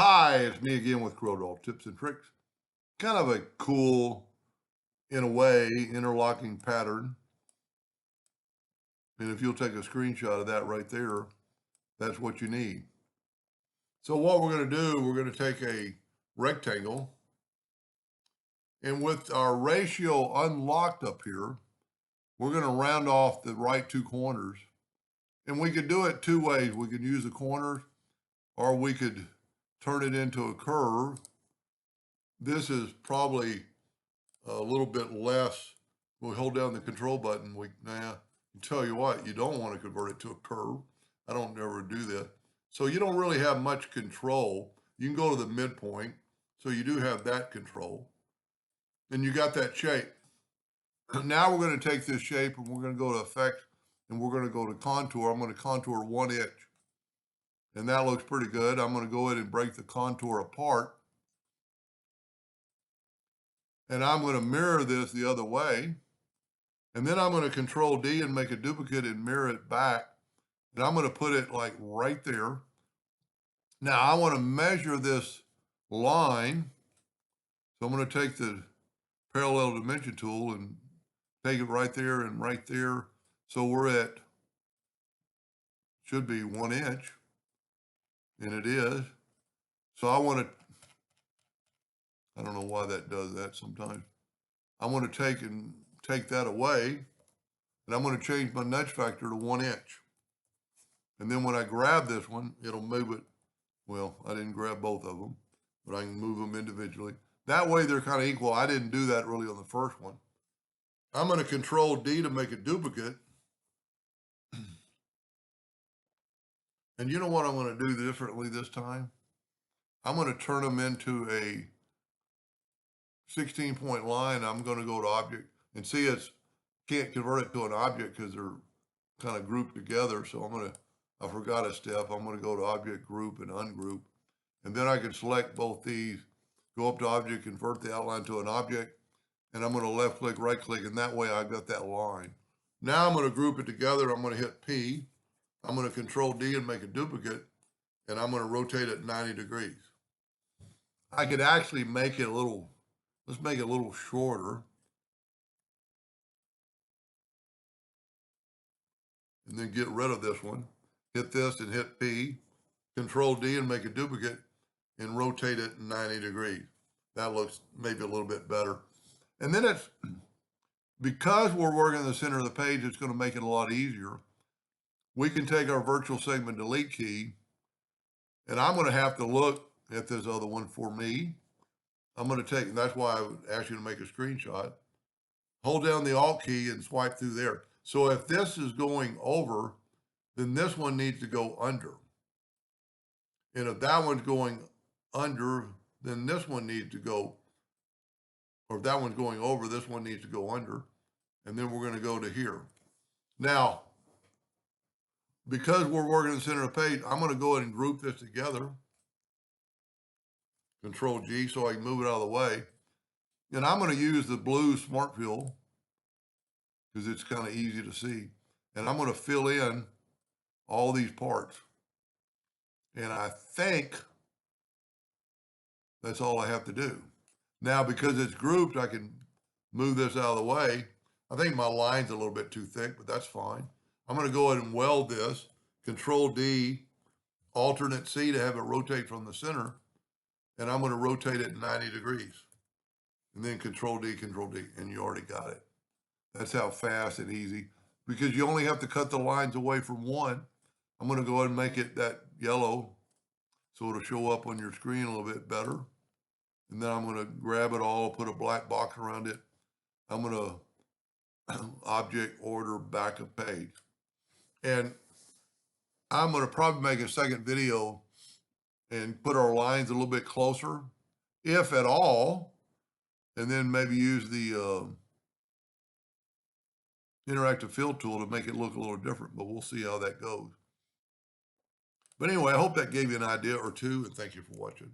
Hi, it's me again with Corel tips and tricks. Kind of a cool, in a way, interlocking pattern. And if you'll take a screenshot of that right there, that's what you need. So what we're going to do, we're going to take a rectangle, and with our ratio unlocked up here, we're going to round off the right two corners. And we could do it two ways. We could use the corners, or we could turn it into a curve. This is probably a little bit less. We hold down the control button. Tell you what, you don't want to convert it to a curve. I don't ever do that. So you don't really have much control. You can go to the midpoint. So you do have that control. And you got that shape. Now we're going to take this shape and we're going to go to effect and we're going to go to contour. I'm going to contour 1 inch. And that looks pretty good. I'm going to go ahead and break the contour apart. And I'm going to mirror this the other way. And then I'm going to control D and make a duplicate and mirror it back. And I'm going to put it like right there. Now I want to measure this line. So I'm going to take the parallel dimension tool and take it right there and right there. So we're at, should be 1 inch. And it is. So I want to, I don't know why that does that sometimes. I want to take that away. And I'm going to change my nudge factor to 1 inch. And then when I grab this one, it'll move it. Well, I didn't grab both of them, but I can move them individually. That way they're kind of equal. I didn't do that really on the first one. I'm going to control D to make a duplicate. And you know what I'm going to do differently this time? I'm going to turn them into a 16-point line. I'm going to go to object and see can't convert it to an object because they're kind of grouped together. So I forgot a step. I'm going to go to object group and ungroup. And then I can select both these, go up to object, convert the outline to an object. And I'm going to left click, right click. And that way I've got that line. Now I'm going to group it together. I'm going to hit P. I'm going to control D and make a duplicate. And I'm going to rotate it 90 degrees. I could actually make it let's make it a little shorter. And then get rid of this one. Hit this and hit P. Control D and make a duplicate and rotate it 90 degrees. That looks maybe a little bit better. And then because we're working in the center of the page, it's going to make it a lot easier. We can take our virtual segment delete key, and I'm going to have to look at this other one for me. I'm going to take, and that's why I would ask you to make a screenshot. Hold down the Alt key and swipe through there. So if this is going over, then this one needs to go under. And if that one's going under, then this one needs to go, or if that one's going over, this one needs to go under. And then we're going to go to here. Now, because we're working in the center of the page, I'm going to go ahead and group this together. Control G so I can move it out of the way. And I'm going to use the blue smart fill because it's kind of easy to see. And I'm going to fill in all these parts. And I think that's all I have to do. Now, because it's grouped, I can move this out of the way. I think my line's a little bit too thick, but that's fine. I'm going to go ahead and weld this. Control D, alternate C to have it rotate from the center. And I'm going to rotate it 90 degrees. And then Control D, and you already got it. That's how fast and easy. Because you only have to cut the lines away from one. I'm going to go ahead and make it that yellow so it'll show up on your screen a little bit better. And then I'm going to grab it all, put a black box around it. I'm going to object order backup page. And I'm going to probably make a second video and put our lines a little bit closer, if at all, and then maybe use the interactive fill tool to make it look a little different, but we'll see how that goes. But anyway, I hope that gave you an idea or two, and thank you for watching.